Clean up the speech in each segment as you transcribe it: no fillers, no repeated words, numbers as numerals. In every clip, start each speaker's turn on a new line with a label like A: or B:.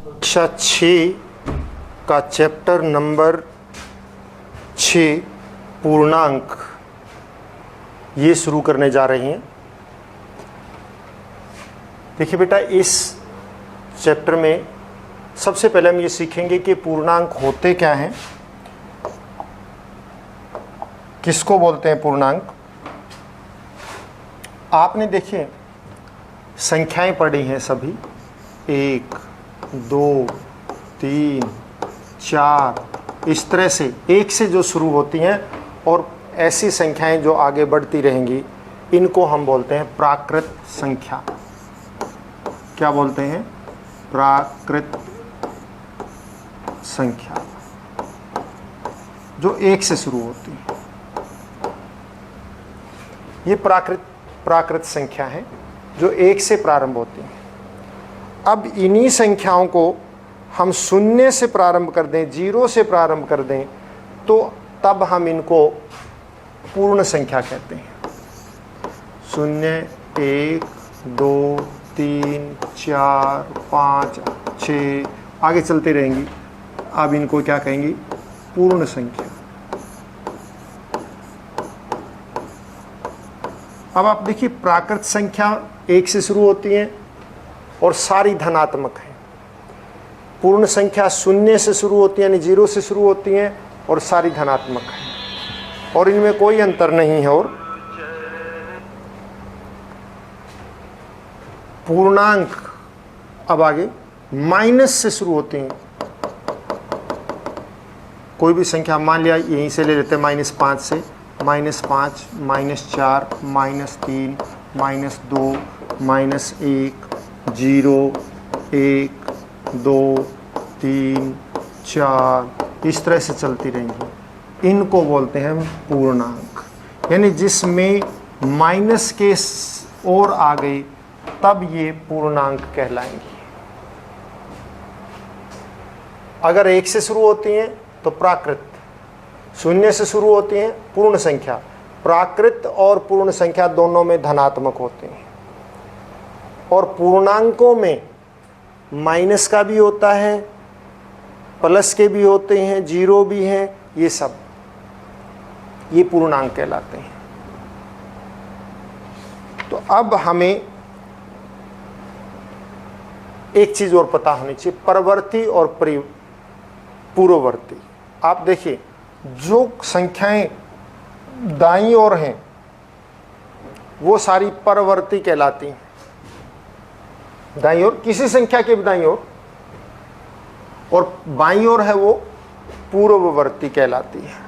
A: कक्षा 6 का chapter number 6 पूर्णांक ये शुरू करने जा रहे हैं। देखिए बेटा, इस चैप्टर में सबसे पहले हम ये सीखेंगे कि पूर्णांक होते क्या हैं, किसको बोलते हैं पूर्णांक। आपने देखिए संख्याएं पढ़ी हैं सभी, 1 2 3 4, इस तरह से 1 से जो शुरू होती हैं और ऐसी संख्याएं जो आगे बढ़ती रहेंगी, इनको हम बोलते हैं प्राकृत संख्या। क्या बोलते हैं? प्राकृत संख्या, जो 1 से शुरू होती है। ये प्राकृत संख्या है जो 1 से प्रारंभ होती है। अब इन्हीं संख्याओं को हम शून्य से प्रारंभ कर दें, 0 से प्रारंभ कर दें, तो तब हम इनको पूर्ण संख्या कहते हैं। 0 1 2 3 4 5 6 आगे चलते रहेंगी। अब इनको क्या कहेंगे? पूर्ण संख्या। अब आप देखिए, प्राकृत संख्या 1 से शुरू होती है और सारी धनात्मक है। पूर्ण संख्या 0 से शुरू होती है, यानी 0 से शुरू होती हैं और सारी धनात्मक है, और इनमें कोई अंतर नहीं है। और पूर्णांक अब आगे माइनस से शुरू होती हैं। कोई भी संख्या मान लिया, यहीं से ले लेते हैं -5 से, -5 -4 -3 -2 -1 0 1 2 3 4, इस तरह से चलती रहेंगी। इनको बोलते हैं पूर्णांक, यानी जिसमें माइनस के और आ गई तब ये पूर्णांक कहलाएंगी। अगर 1 से शुरू होती हैं तो प्राकृत, 0 से शुरू होती हैं पूर्ण संख्या। प्राकृत और पूर्ण संख्या दोनों में धनात्मक होते हैं, और पूर्णांकों में माइनस का भी होता है, प्लस के भी होते हैं, 0 भी हैं, ये सब ये पूर्णांक कहलाते हैं। तो अब हमें एक चीज और पता होनी चाहिए, परवर्ती और पूर्ववर्ती। आप देखिए, जो संख्याएं दाईं ओर हैं वो सारी परवर्ती कहलाती हैं। दाईं ओर किसी संख्या के भी दाईं ओर, और बाईं ओर है वो पूर्ववर्ती कहलाती है।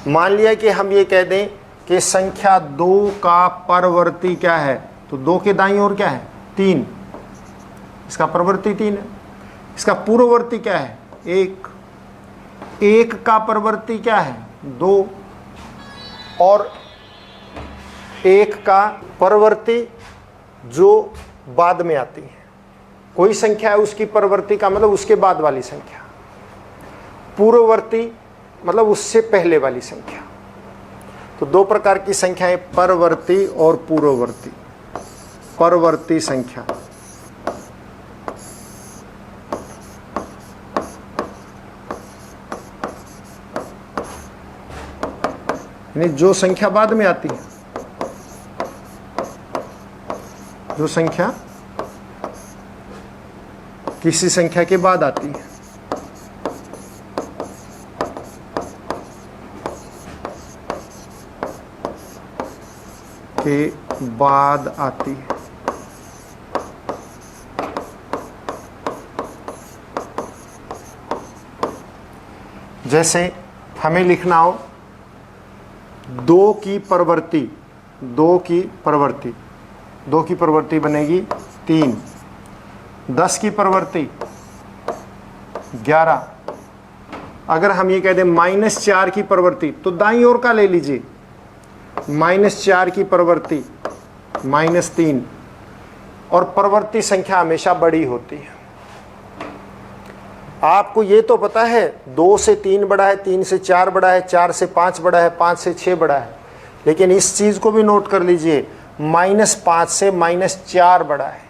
A: मान लिया कि हम ये कह दें कि संख्या 2 का परवर्ती क्या है, तो 2 के दाईं ओर क्या है? 3, इसका परवर्ती 3 है। इसका पूर्ववर्ती क्या है? 1। 1 का परवर्ती क्या है? 2। और 1 का परवर्ती जो बाद में आती है, कोई संख्या है उसकी परवर्ती का मतलब उसके बाद वाली संख्या, पूर्ववर्ती मतलब उससे पहले वाली संख्या। तो 2 प्रकार की संख्याएं, परवर्ती और पूर्ववर्ती। परवर्ती संख्या, यानी जो संख्या बाद में आती है, जो संख्या किसी संख्या के बाद आती है। के बाद आती है। जैसे हमें लिखना हो 2 की परवर्ती, 2 की परवर्ती, 2 की परवर्ती बनेगी 3। 10 की परवर्ती 11। अगर हम ये कह दें -4 की परवर्ती, तो दाईं ओर का ले लीजिए, -4 की परवर्ती -3। और परवर्ती संख्या हमेशा बड़ी होती है। आपको ये तो पता है 2 से 3 बड़ा है, 3 से 4 बड़ा है, 4 से 5 बड़ा है, 5 से 6 बड़ा है, लेकिन इस चीज़ को भी नोट कर लीजिए, -5 से -4 बड़ा है।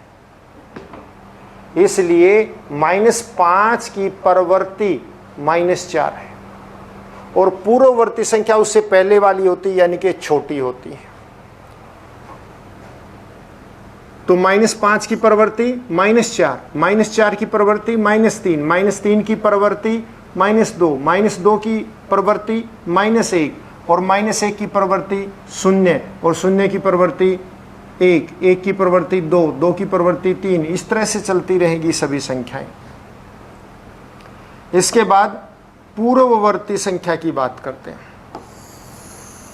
A: इसलिए -5 की परवर्ती -4 है, और पूर्ववर्ती संख्या उससे पहले वाली होती है, यानी कि छोटी होती है। तो -5 की परवर्ती -4, -4 की परवर्ती -3, -3 की परवर्ती -2, -2 की परवर्ती -1, और -1 की परवर्ती 0, और 0 की परवर्ती 1, 1 की परवर्ती 2, 2 की परवर्ती 3, इस तरह से चलती रहेगी सभी संख्याएं। इसके बाद पूर्ववर्ती संख्या की बात करते हैं।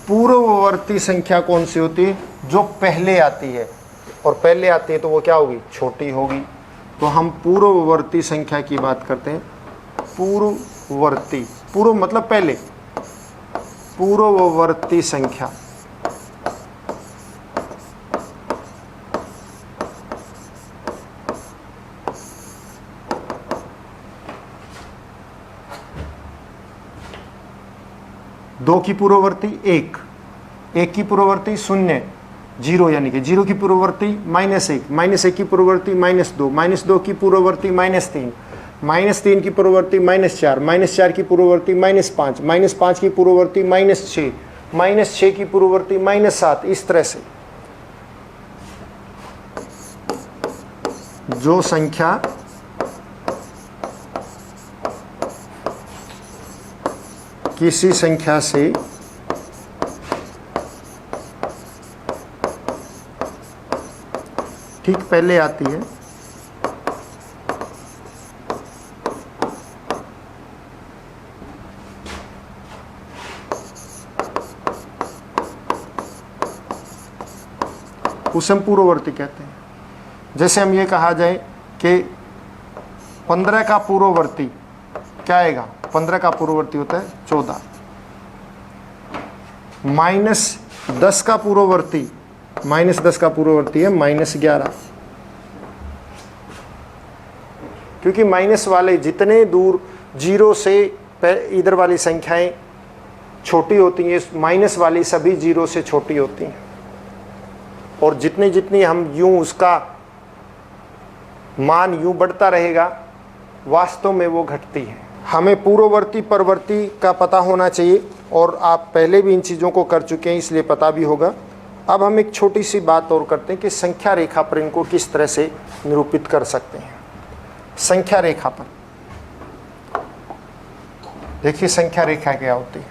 A: पूर्ववर्ती संख्या कौन सी होती है? जो पहले आती है, और पहले आती है तो वो क्या होगी? छोटी होगी। तो हम पूर्ववर्ती संख्या की बात करते हैं। पूर्ववर्ती, पूर्व मतलब पहले, पूर्ववर्ती संख्या दो की पूर्ववर्ती 1, 1 की पूर्ववर्ती 0, 0 यानी कि 0 की पूर्ववर्ती -1, -1 की पूर्ववर्ती -2, -2 की पूर्ववर्ती -3, -3 की पूर्ववर्ती -4, -4 की पूर्ववर्ती -5, -5 की पूर्ववर्ती -6, -6 की पूर्ववर्ती -7, इस तरह से जो संख्या किसी संख्या से ठीक पहले आती है, उसे हम पूर्ववर्ती कहते हैं। जैसे हम ये कहा जाए कि 15 का पूर्ववर्ती क्या आएगा? 15 का पूर्ववर्ती होता है 14, -10 का पूर्ववर्ती, -10 का पूर्ववर्ती है -11, क्योंकि माइनस वाले जितने दूर 0 से इधर वाली संख्याएं छोटी होती हैं, माइनस वाली सभी 0 से छोटी होती हैं, और जितनी जितनी हम यूं उसका मान यूं बढ़ता रहेगा, वास्तव में वो घटती है। हमें पूर्ववर्ती परवर्ती का पता होना चाहिए, और आप पहले भी इन चीज़ों को कर चुके हैं, इसलिए पता भी होगा। अब हम एक छोटी सी बात और करते हैं कि संख्या रेखा पर इनको किस तरह से निरूपित कर सकते हैं। संख्या रेखा पर देखिए, संख्या रेखा क्या होती है?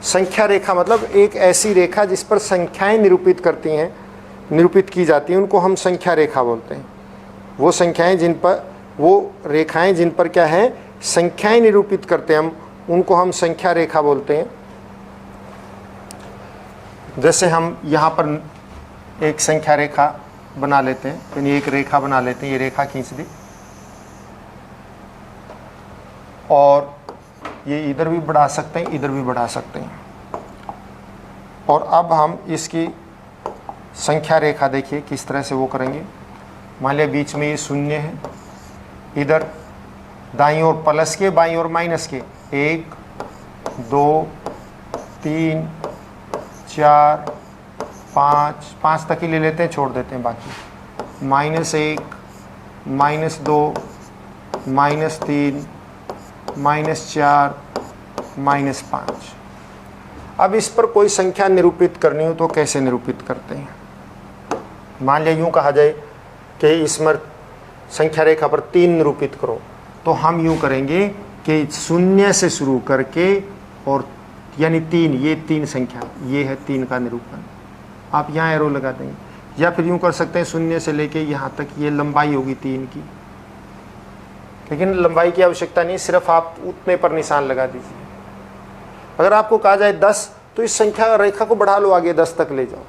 A: संख्या रेखा मतलब एक ऐसी रेखा जिस पर संख्याएं निरूपित की जाती हैं, उनको हम संख्या रेखा बोलते हैं। वो संख्याएं जिन पर, वो रेखाएं जिन पर क्या है, संख्याएं निरूपित करते हैं हम, उनको हम संख्या रेखा बोलते हैं। जैसे हम यहाँ पर एक संख्या रेखा बना लेते हैं, यानी एक रेखा बना लेते हैं, ये रेखा खींच दी, और ये इधर भी बढ़ा सकते हैं, इधर भी बढ़ा सकते हैं। और अब हम इसकी संख्या रेखा देखिए किस तरह से वो करेंगे। मान लिया बीच में ये 0 है, इधर दाईं ओर प्लस के, बाईं ओर माइनस के, 1 2 3 4 5 तक ही ले लेते हैं, छोड़ देते हैं बाकी। -1 -2 -3 -4 -5। अब इस पर कोई संख्या निरूपित करनी हो तो कैसे निरूपित करते हैं? मान लिया यूं कहा जाए कि इसमें संख्या रेखा पर 3 निरूपित करो, तो हम यूं करेंगे कि 0 से शुरू करके, और यानी 3, ये 3 संख्या, ये है 3 का निरूपण। आप यहाँ एरो लगा देंगे, या फिर यूं कर सकते हैं 0 से लेके यहाँ तक, ये लंबाई होगी 3 की, लेकिन लंबाई की आवश्यकता नहीं, सिर्फ आप उतने पर निशान लगा दीजिए। अगर आपको कहा जाए 10, तो इस संख्या रेखा को बढ़ा लो, आगे 10 तक ले जाओ।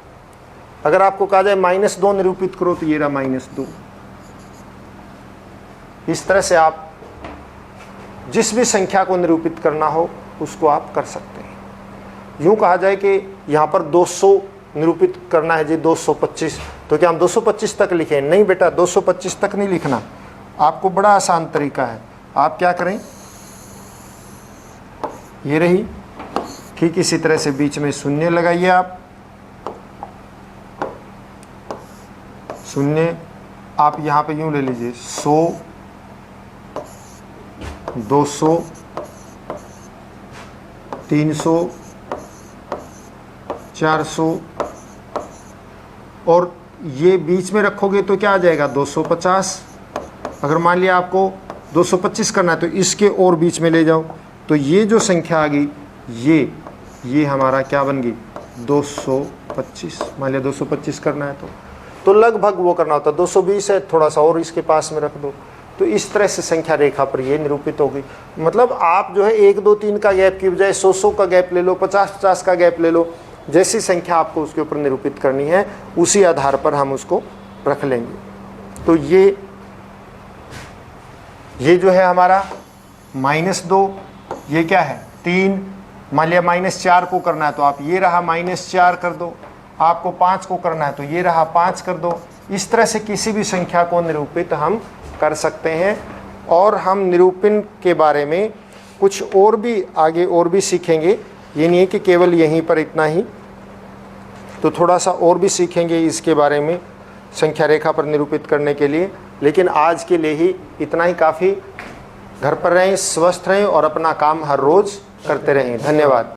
A: अगर आपको कहा जाए -2 निरूपित करो, तो ये रहा -2। इस तरह से आप जिस भी संख्या को निरूपित करना हो उसको आप कर सकते हैं। यूं कहा जाए कि यहाँ पर 200 निरूपित करना है जी, 225, तो क्या हम 225 तक लिखें? नहीं बेटा, 225 तक नहीं लिखना। आपको बड़ा आसान तरीका है। आप क्या करें, ये रही, ठीक इसी तरह से बीच में 0 लगाइए आप, 0 आप यहाँ पे यूँ ले लीजिए 100, 200, 300, 400 और ये बीच में रखोगे तो क्या आ जाएगा 250। अगर मान लिया आपको 225 करना है तो इसके और बीच में ले जाओ, तो ये जो संख्या आ गई ये हमारा क्या बन गई 225। मान लिया 225 करना है तो लगभग वो करना होता है 220 है, थोड़ा सा और इसके पास में रख दो। तो इस तरह से संख्या रेखा पर ये निरूपित हो गई। मतलब आप जो है 1, 2, 3 का गैप की बजाय 100 का गैप ले लो, 50 का गैप ले लो, जैसी संख्या आपको उसके ऊपर निरूपित करनी है उसी आधार पर हम उसको रख लेंगे। तो ये जो है हमारा -2, ये क्या है 3। मान लिया -4 को करना है तो आप ये रहा -4 कर दो, आपको 5 को करना है तो ये रहा 5 कर दो। इस तरह से किसी भी संख्या को निरूपित हम कर सकते हैं। और हम निरूपण के बारे में कुछ और भी आगे और भी सीखेंगे, ये नहीं है कि केवल यहीं पर इतना ही, तो थोड़ा सा और भी सीखेंगे इसके बारे में संख्या रेखा पर निरूपित करने के लिए। लेकिन आज के लिए ही इतना ही काफ़ी। घर पर रहें, स्वस्थ रहें और अपना काम हर रोज़ करते रहें। धन्यवाद।